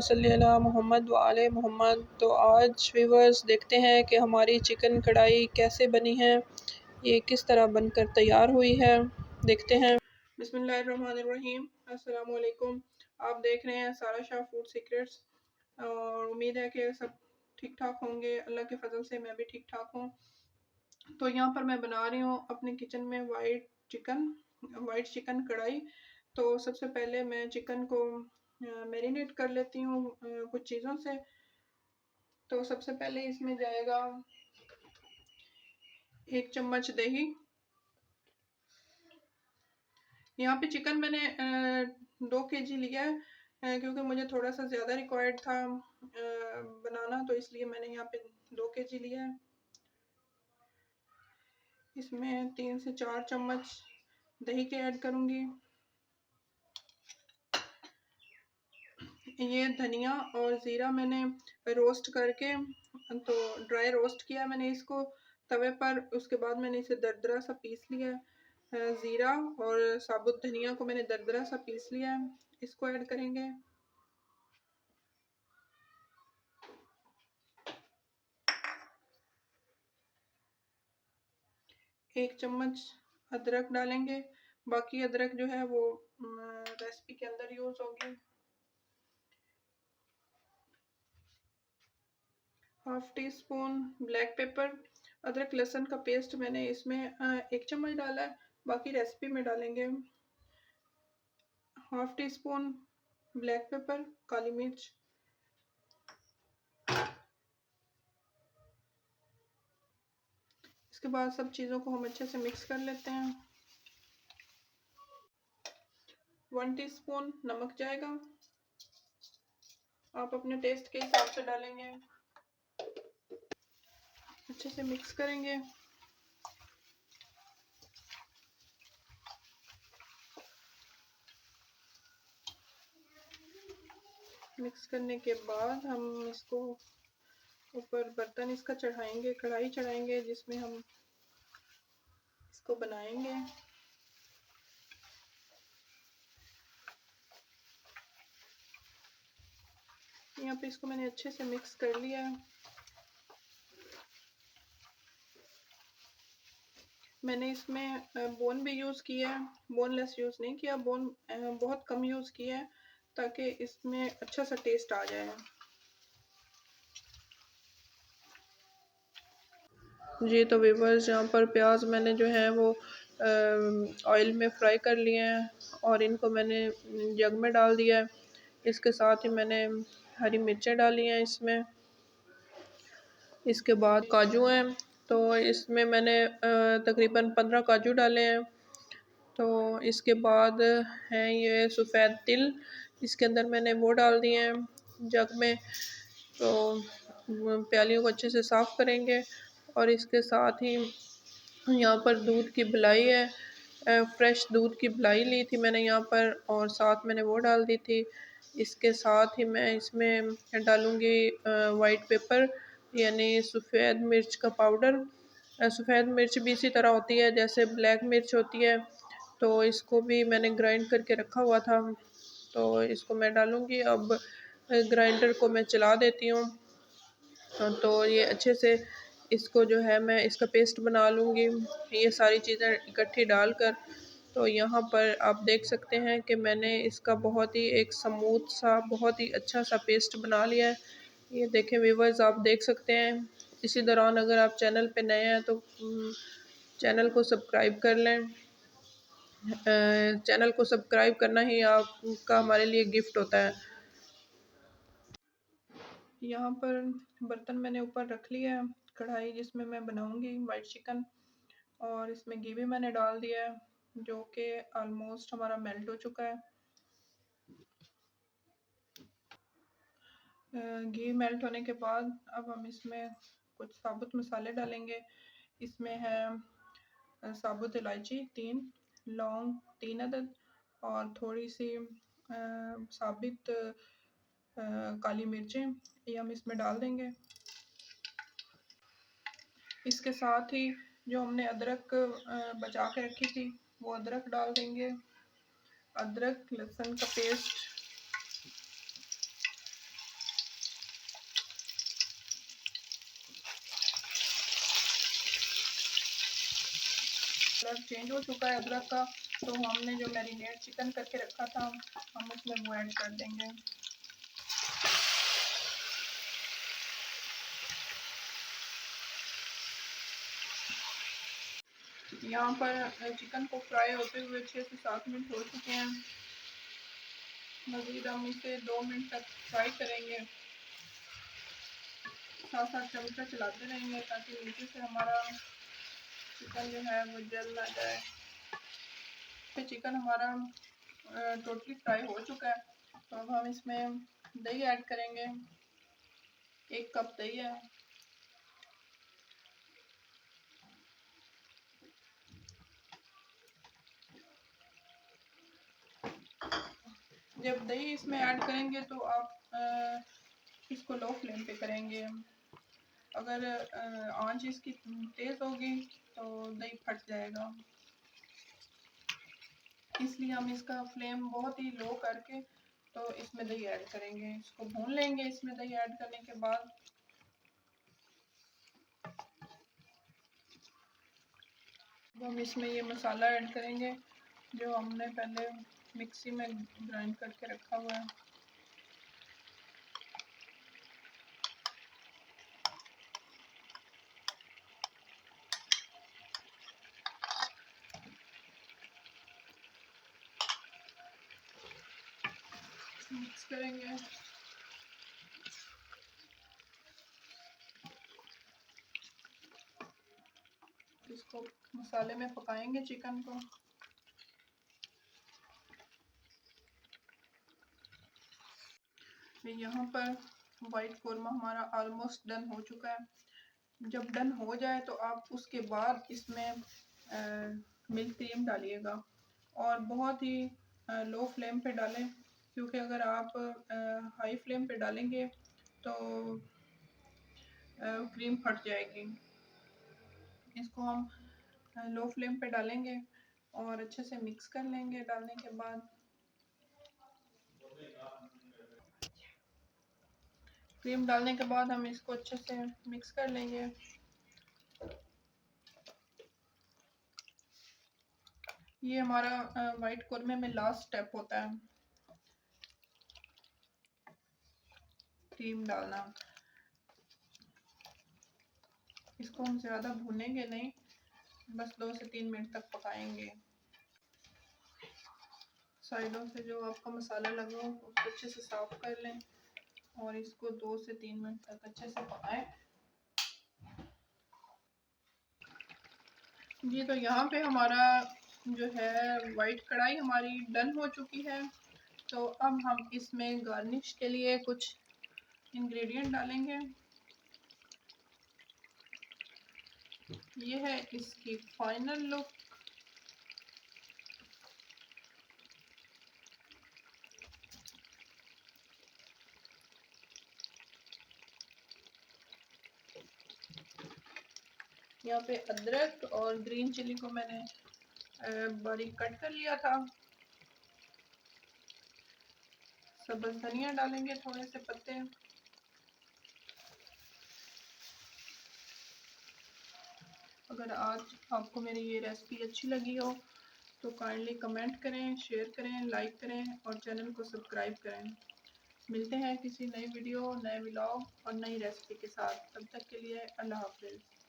सल्ली अला मोहम्मद व आले मोहम्मद। तो आज व्यूवर्स देखते हैं कि हमारी चिकन कढ़ाई कैसे बनी है, ये किस तरह बनकर तैयार हुई है, देखते हैं। बिस्मिल्लाहिर्रहमानिर्रहीम। अस्सलाम वालेकुम। आप देख रहे हैं सारा शाह फूड सीक्रेट्स और उम्मीद है कि सब ठीक ठाक होंगे। अल्लाह के फजल से मैं भी ठीक ठाक हूँ। तो यहाँ पर मैं बना रही हूँ अपने किचन में वाइट चिकन कढ़ाई। तो सबसे पहले मैं चिकन को मैरिनेट कर लेती हूँ कुछ चीज़ों से। तो सबसे पहले इसमें जाएगा 1 चम्मच दही। यहाँ पे चिकन मैंने 2 kg लिया है क्योंकि मुझे थोड़ा सा ज़्यादा रिक्वायर्ड था बनाना, तो इसलिए मैंने यहाँ पे 2 kg लिया है। इसमें 3 से 4 चम्मच दही के ऐड करूँगी। ये धनिया और ज़ीरा मैंने रोस्ट करके, तो ड्राई रोस्ट किया मैंने इसको तवे पर। उसके बाद मैंने इसे दरदरा सा पीस लिया है। ज़ीरा और साबुत धनिया को मैंने दरदरा सा पीस लिया है, इसको ऐड करेंगे। एक चम्मच अदरक डालेंगे। बाकी अदरक जो है वो रेसिपी के अंदर यूज़ होगी। Half teaspoon black paper. अदरक लहसुन का पेस्ट मैंने इसमें 1 चम्मच डाला है, बाकी रेसिपी में डालेंगे। Half teaspoon black pepper, काली मिर्च। इसके बाद सब चीज़ों को हम अच्छे से मिक्स कर लेते हैं। 1 टीस्पून नमक जाएगा, आप अपने टेस्ट के हिसाब से डालेंगे। अच्छे से मिक्स करेंगे। मिक्स करने के बाद हम इसको ऊपर बर्तन इसका चढ़ाएंगे, कढ़ाई चढ़ाएंगे जिसमें हम इसको बनाएंगे। यहाँ पे इसको मैंने अच्छे से मिक्स कर लिया है। मैंने इसमें बोन भी यूज़ किया है, बोनलेस यूज़ नहीं किया, बोन बहुत कम यूज़ किया है ताकि इसमें अच्छा सा टेस्ट आ जाए। जी तो व्यूअर्स, यहाँ पर प्याज मैंने जो है वो ऑयल में फ्राई कर लिए हैं और इनको मैंने जग में डाल दिया है। इसके साथ ही मैंने हरी मिर्चें डाली हैं इसमें। इसके बाद काजू हैं, तो इसमें मैंने तकरीबन 15 काजू डाले हैं। तो इसके बाद हैं ये सफ़ेद तिल, इसके अंदर मैंने वो डाल दिए हैं जग में। तो प्यालियों को अच्छे से साफ़ करेंगे और इसके साथ ही यहाँ पर दूध की मलाई है, फ्रेश दूध की मलाई ली थी मैंने यहाँ पर और साथ मैंने वो डाल दी थी। इसके साथ ही मैं इसमें डालूँगी वाइट पेपर यानी सफ़ेद मिर्च का पाउडर। सफ़ेद मिर्च भी इसी तरह होती है जैसे ब्लैक मिर्च होती है, तो इसको भी मैंने ग्राइंड करके रखा हुआ था, तो इसको मैं डालूँगी। अब ग्राइंडर को मैं चला देती हूँ, तो ये अच्छे से इसको जो है मैं इसका पेस्ट बना लूँगी, ये सारी चीज़ें इकट्ठी डालकर। तो यहाँ पर आप देख सकते हैं कि मैंने इसका बहुत ही एक स्मूथ सा, बहुत ही अच्छा सा पेस्ट बना लिया है। ये देखें व्यूअर्स, आप देख सकते हैं। इसी दौरान अगर आप चैनल पे नए हैं तो चैनल को सब्सक्राइब कर लें। चैनल को सब्सक्राइब करना ही आपका हमारे लिए गिफ्ट होता है। यहाँ पर बर्तन मैंने ऊपर रख लिया है, कढ़ाई जिसमें मैं बनाऊंगी वाइट चिकन, और इसमें घी भी मैंने डाल दिया है जो कि ऑलमोस्ट हमारा मेल्ट हो चुका है। घी मेल्ट होने के बाद अब हम इसमें कुछ साबुत मसाले डालेंगे। इसमें है साबुत इलायची 3, लौंग 3 अदद और थोड़ी सी साबित काली मिर्चें, ये हम इसमें डाल देंगे। इसके साथ ही जो हमने अदरक बचा के रखी थी वो अदरक डाल देंगे। अदरक लहसुन का पेस्ट, कलर चेंज हो चुका है अदरक का, तो हमने जो मैरिनेट चिकन करके रखा था हम उसमें वो ऐड कर देंगे। यहाँ पर चिकन को फ्राई होते हुए 6 से 7 मिनट हो चुके हैं। मज़ीद हम इसे 2 मिनट तक फ्राई करेंगे। साथ साथ चमचा चलाते रहेंगे ताकि नीचे से हमारा चिकन जो है वो जल ना जाए। फिर चिकन हमारा टोटली फ्राई हो चुका है, तो अब हम इसमें दही ऐड करेंगे। 1 कप दही है। जब दही इसमें ऐड करेंगे तो आप इसको लो फ्लेम पे करेंगे। अगर आंच इसकी तेज़ होगी तो दही फट जाएगा, इसलिए हम इसका फ्लेम बहुत ही लो करके तो इसमें दही ऐड करेंगे। इसको भून लेंगे। इसमें दही ऐड करने के बाद हम इसमें ये मसाला ऐड करेंगे जो हमने पहले मिक्सी में ग्राइंड करके रखा हुआ है। मिक्स करेंगे। इसको मसाले में पकाएंगे चिकन को। यहाँ पर वाइट कोरमा हमारा ऑलमोस्ट डन हो चुका है। जब डन हो जाए तो आप उसके बाद इसमें मिल्क क्रीम डालिएगा और बहुत ही लो फ्लेम पे डालें, क्योंकि अगर आप हाई फ्लेम पे डालेंगे तो क्रीम फट जाएगी। इसको हम लो फ्लेम पे डालेंगे और अच्छे से मिक्स कर लेंगे। डालने के बाद क्रीम डालने के बाद हम इसको अच्छे से मिक्स कर लेंगे। ये हमारा वाइट कोरमे में लास्ट स्टेप होता है, क्रीम डालना। इसको हम ज़्यादा भूनेंगे नहीं, बस 2 से 3 मिनट तक पकाएंगे। साइडों से जो आपका मसाला लगा हो उसको अच्छे से साफ कर लें और इसको 2 से 3 मिनट तक अच्छे से पकाएं। जी, तो यहाँ पे हमारा जो है वाइट कढ़ाई हमारी डन हो चुकी है। तो अब हम इसमें गार्निश के लिए कुछ इंग्रेडिएंट डालेंगे। ये है इसकी फाइनल लुक। यहाँ पे अदरक और ग्रीन चिली को मैंने बारीक कट कर लिया था। सब्ज़ धनिया डालेंगे थोड़े से पत्ते। अगर आज आपको मेरी ये रेसिपी अच्छी लगी हो तो काइंडली कमेंट करें, शेयर करें, लाइक करें और चैनल को सब्सक्राइब करें। मिलते हैं किसी नई वीडियो, नए व्लॉग और नई रेसिपी के साथ। तब तक के लिए अल्लाह हाफ़िज़।